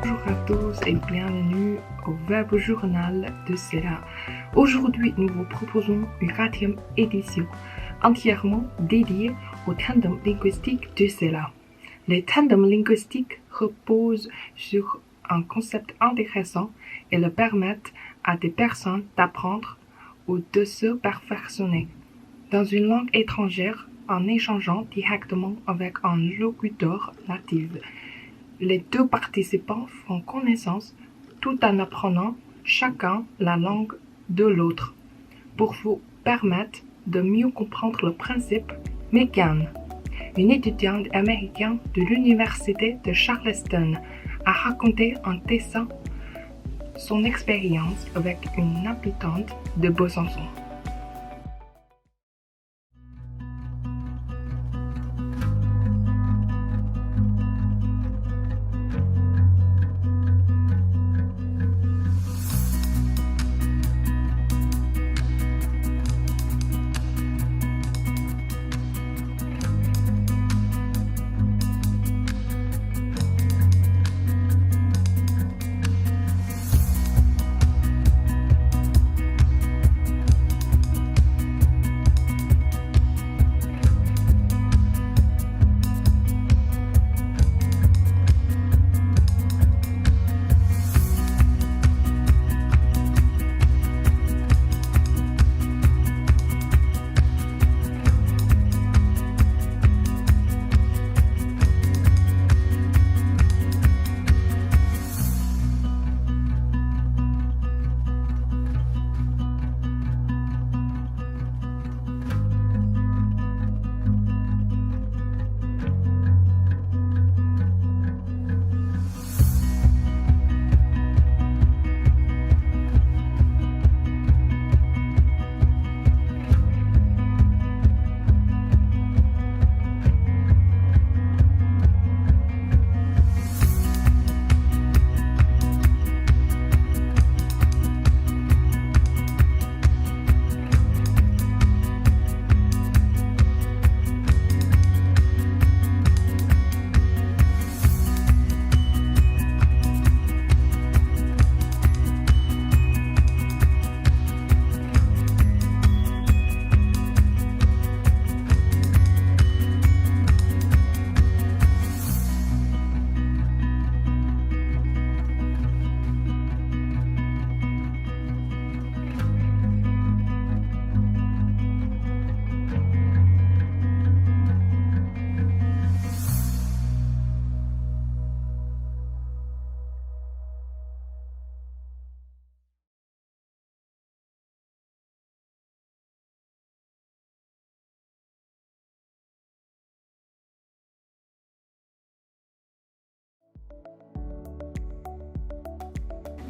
Bonjour à tous et bienvenue au Web Journal de CELA. Aujourd'hui, nous vous proposons une 4e édition entièrement dédiée au tandem linguistique de CELA. Les tandems linguistiques reposent sur un concept intéressant et le permettent à des personnes d'apprendre ou de se perfectionner dans une langue étrangère en échangeant directement avec un locuteur natif. Les deux participants font connaissance tout en apprenant chacun la langue de l'autre. Pour vous permettre de mieux comprendre le principe, Megan, une étudiante américaine de l'université de Charleston, a raconté en dessin son expérience avec une habitante de Besançon.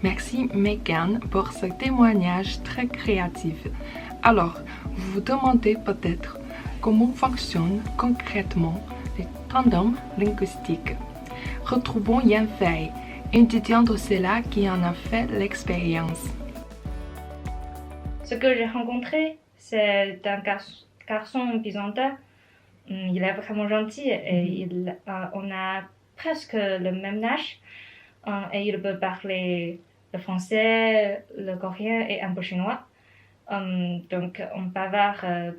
Merci Megan pour ce témoignage très créatif. Alors, vous vous demandez peut-être comment fonctionnent concrètement les tandems linguistiques. Retrouvons Yan Fei, étudiante de CELA qui en a fait l'expérience. Ce que j'ai rencontré, c'est un garçon byzantin. Il est vraiment gentil et on a presque le même âge. Et il peut parler le français, le coréen et un peu chinois. Donc on bavarde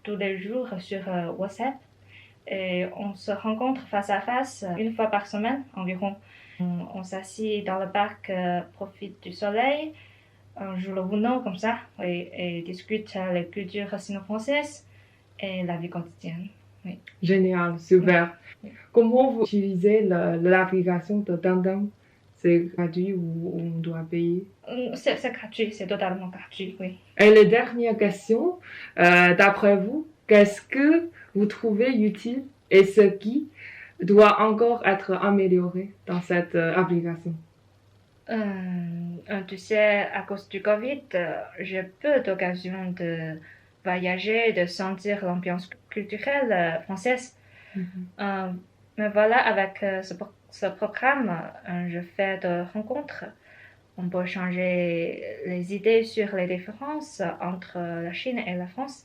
tous les jours sur WhatsApp et on se rencontre face à face une fois par semaine environ. On s'assied dans le parc, profite du soleil, on joue le Uno comme ça et discute les cultures sino-françaises et la vie quotidienne. Oui. Génial, super. Oui. Comment vous utilisez l'application de Tandem? C'est gratuit ou on doit payer? C'est gratuit, c'est totalement gratuit, oui. Et la dernière question, d'après vous, qu'est-ce que vous trouvez utile et ce qui doit encore être amélioré dans cette application? Tu sais, à cause du Covid, j'ai peu d'occasion de voyager, de sentir l'ambiance culturelle française. Mais voilà, avec ce programme, je fais de rencontres. On peut changer les idées sur les différences entre la Chine et la France.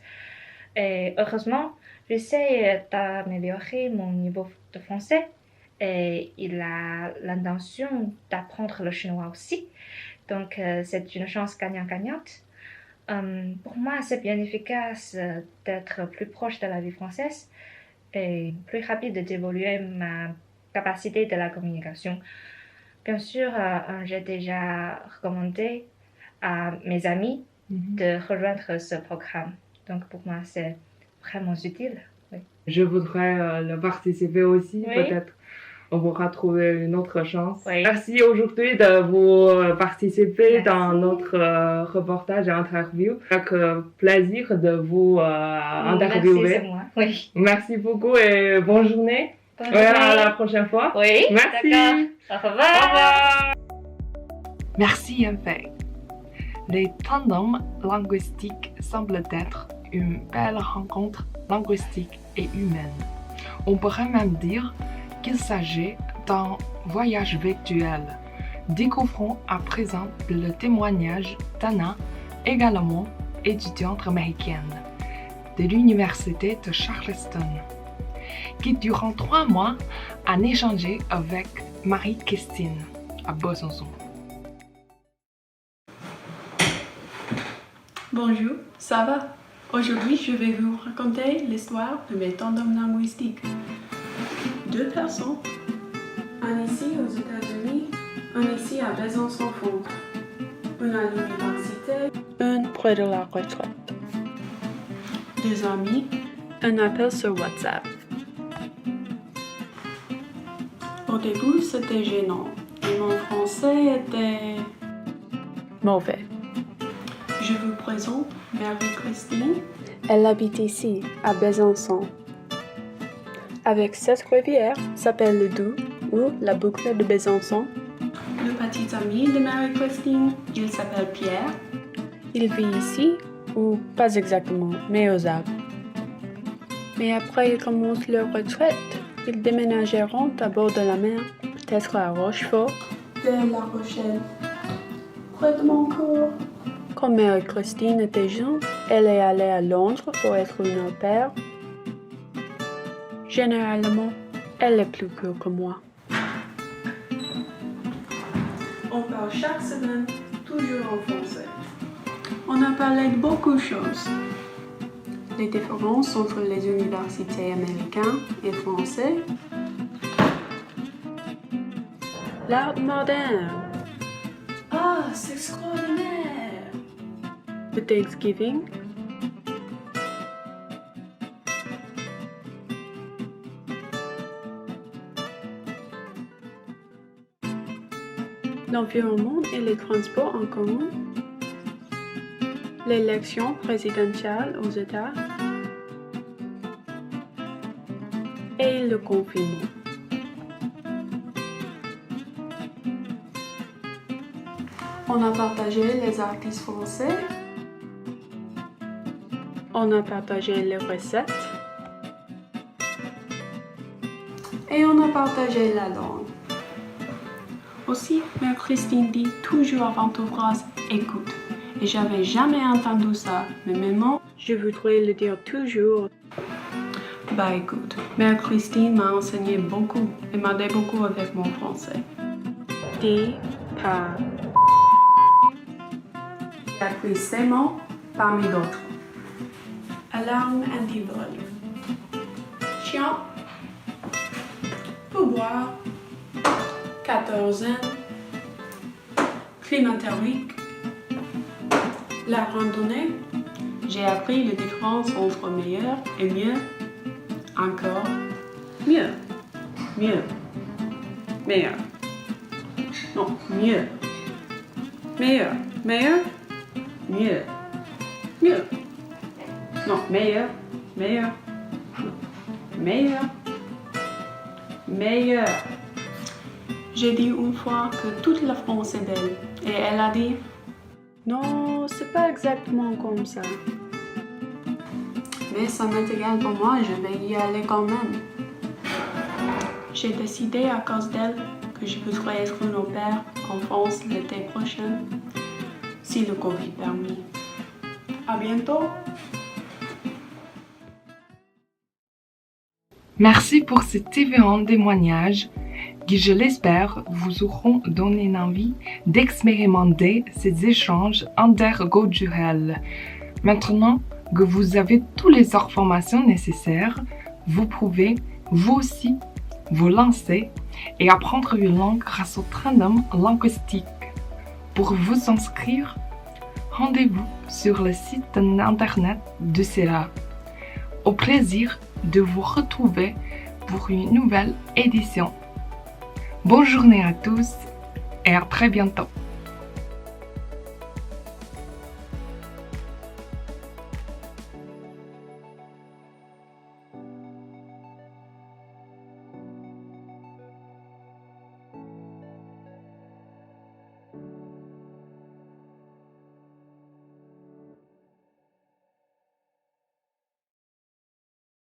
Et heureusement, j'essaie d'améliorer mon niveau de français et il a l'intention d'apprendre le chinois aussi. Donc, c'est une chance gagnant-gagnante. Pour moi, c'est bien efficace d'être plus proche de la vie française et plus rapide d'évoluer ma capacité de la communication. Bien sûr, j'ai déjà recommandé à mes amis de rejoindre ce programme. Donc, pour moi, c'est vraiment utile. Oui. Je voudrais le participer aussi, Oui. peut-être. On pourra trouver une autre chance. Oui. Merci aujourd'hui de vous participer Merci. dans notre reportage et interview. Avec plaisir de vous interviewer. Merci, c'est moi. Oui. Merci beaucoup et bonne journée. Bonne Ouais, journée. à la prochaine fois. Oui. Merci. D'accord. Au revoir. Au revoir. Merci Yanfei. Les tandems linguistiques semblent être une belle rencontre linguistique et humaine. On pourrait même dire qu'il s'agit d'un voyage virtuel. Découvrons à présent le témoignage d'Anna, également étudiante américaine de l'Université de Charleston, qui durant 3 mois a échangé avec Marie-Christine à Besançon. Bonjour, ça va? Aujourd'hui, je vais vous raconter l'histoire de mes tandems linguistiques. 2 personnes, un ici aux États-Unis, un ici à Besançon-Fonds, une à l'université, une près de la retraite. 2 amis, un appel sur WhatsApp. Au début, c'était gênant et mon français était mauvais. Je vous présente Marie-Christine. Elle habite ici, à Besançon. Avec cette rivière s'appelle le Doubs ou la boucle de Besançon. Le petit ami de Marie-Christine, il s'appelle Pierre. Il vit ici, ou pas exactement, mais aux Alpes. Mais après ils commencent leur retraite, ils déménageront à bord de la mer, peut-être à Rochefort, de La Rochelle, près de mon cours. Quand Marie-Christine était jeune, elle est allée à Londres pour être une au pair. Généralement, elle est plus cool que moi. On parle chaque semaine, toujours en français. On a parlé de beaucoup de choses. Les différences entre les universités américaines et françaises. L'art moderne. Ah, c'est extraordinaire! The Thanksgiving. L'environnement et les transports en commun. L'élection présidentielle aux États. Et le confinement. On a partagé les artistes français. On a partagé les recettes. Et on a partagé la langue. Aussi, Marie-Christine dit toujours avant toute phrase « écoute ». Et j'avais jamais entendu ça, mais maintenant, je voudrais le dire toujours. Bah écoute, Marie-Christine m'a enseigné beaucoup et m'a aidé beaucoup avec mon français. Dis pas. J'ai appris ces mots parmi d'autres. Alarme antivol. Chien. Pourboire. Quatorzaine. Climaterique. La randonnée. J'ai appris la différence entre meilleur et mieux. Encore. Mieux. Mieux. Meilleur. Non, mieux. Meilleur. Meilleur. Mieux. Mieux. Non, meilleur. Meilleur. Meilleur. Meilleur. J'ai dit une fois que toute la France est belle. Et elle a dit non, c'est pas exactement comme ça. Mais ça m'est égal pour moi, je vais y aller quand même. J'ai décidé à cause d'elle que je voudrais être une au pair en France l'été prochain, si le Covid permet. À bientôt! Merci pour ces différents témoignages qui, je l'espère, vous auront donné envie d'expérimenter ces échanges interculturels. Maintenant que vous avez toutes les informations nécessaires, vous pouvez, vous aussi, vous lancer et apprendre une langue grâce au tandem linguistique. Pour vous inscrire, rendez-vous sur le site internet de CELA. Au plaisir de vous retrouver pour une nouvelle édition. Bonne journée à tous et à très bientôt.